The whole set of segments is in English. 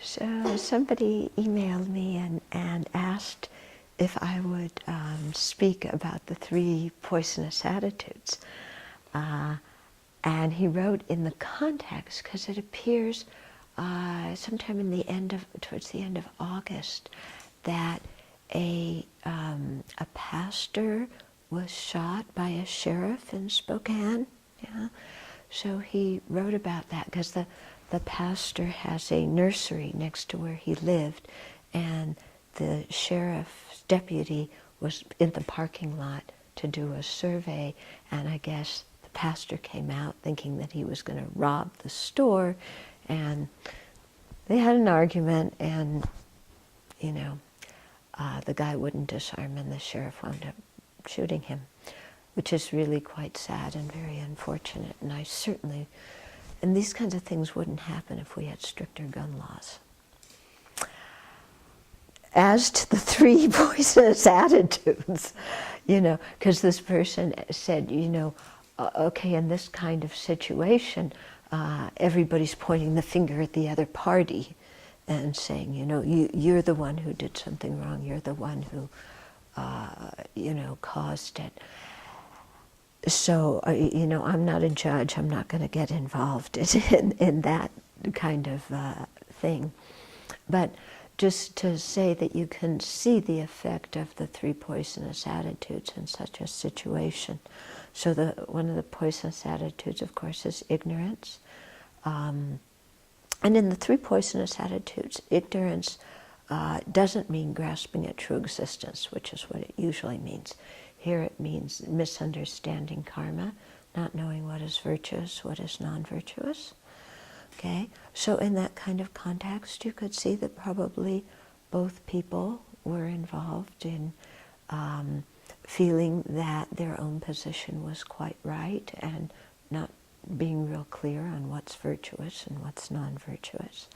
So somebody emailed me and asked if I would speak about the 3 poisonous attitudes. And he wrote in the context, because it appears sometime towards the end of August, that a pastor was shot by a sheriff in Spokane. Yeah. So he wrote about that because the pastor has a nursery next to where he lived, and the sheriff's deputy was in the parking lot to do a survey, and I guess the pastor came out thinking that he was going to rob the store, and they had an argument, and the guy wouldn't disarm, and the sheriff wound up shooting him, which is really quite sad and very unfortunate. And these kinds of things wouldn't happen if we had stricter gun laws. As to the 3 poisonous attitudes, because this person said, okay, in this kind of situation, everybody's pointing the finger at the other party and saying, you're the one who did something wrong, you're the one who, caused it. So, I'm not a judge, I'm not going to get involved in that kind of thing. But just to say that you can see the effect of the 3 poisonous attitudes in such a situation. So one of the poisonous attitudes, of course, is ignorance. And in the 3 poisonous attitudes, ignorance doesn't mean grasping at true existence, which is what it usually means. Here it means misunderstanding karma, not knowing what is virtuous, what is non-virtuous. Okay, so in that kind of context, you could see that probably both people were involved in feeling that their own position was quite right and not being real clear on what's virtuous and what's non-virtuous.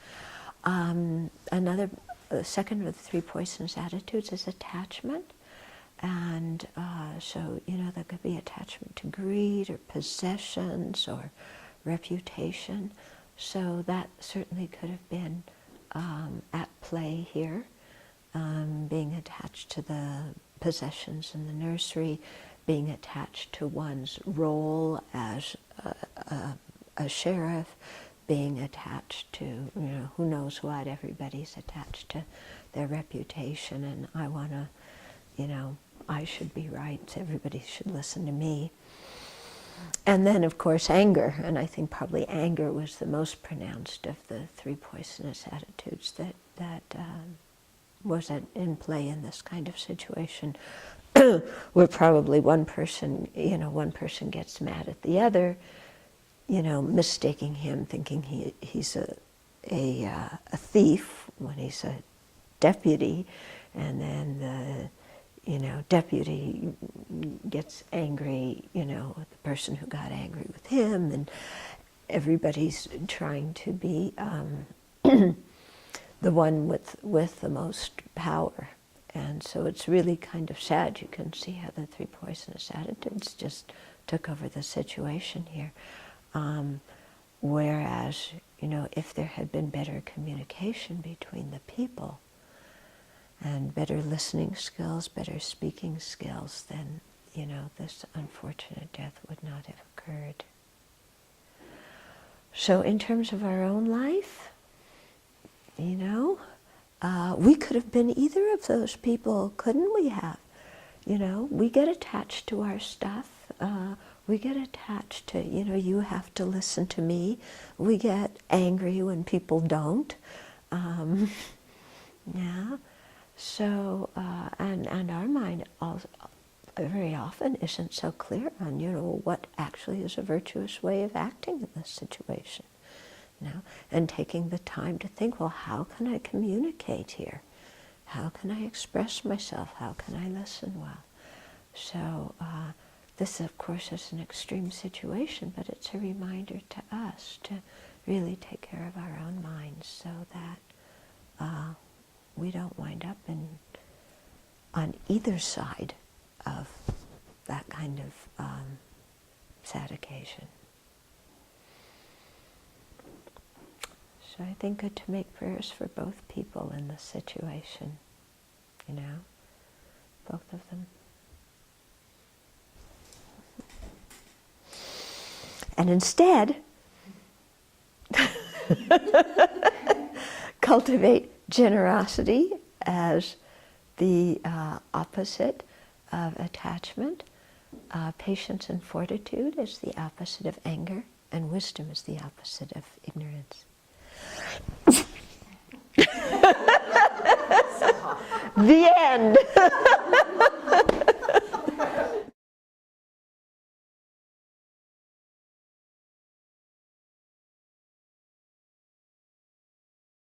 The second of the 3 poisonous attitudes is attachment. And so, there could be attachment to greed or possessions or reputation. So that certainly could have been at play here, being attached to the possessions in the nursery, being attached to one's role as a sheriff, being attached to, who knows what, everybody's attached to their reputation, and I want to, I should be right, everybody should listen to me. And then, of course, anger, and I think probably anger was the most pronounced of the 3 poisonous attitudes that was in play in this kind of situation, where probably one person gets mad at the other, mistaking him, thinking he's a thief when he's a deputy, and then the deputy gets angry, the person who got angry with him, and everybody's trying to be the one with the most power. And so it's really kind of sad. You can see how the 3 poisonous attitudes just took over the situation here. Whereas, if there had been better communication between the people, and better listening skills, better speaking skills, then, this unfortunate death would not have occurred. So in terms of our own life, we could have been either of those people, couldn't we have? We get attached to our stuff. We get attached to, you have to listen to me. We get angry when people don't. Yeah. So, and our mind also very often isn't so clear on, what actually is a virtuous way of acting in this situation, and taking the time to think, well, how can I communicate here? How can I express myself? How can I listen well? So, this, of course, is an extreme situation, but it's a reminder to us to really take care of our own minds so that we don't wind up on either side of that kind of sad occasion. So I think good to make prayers for both people in this situation, you know, both of them. And instead, cultivate generosity as the opposite of attachment. Patience and fortitude is the opposite of anger, and wisdom is the opposite of ignorance. The end.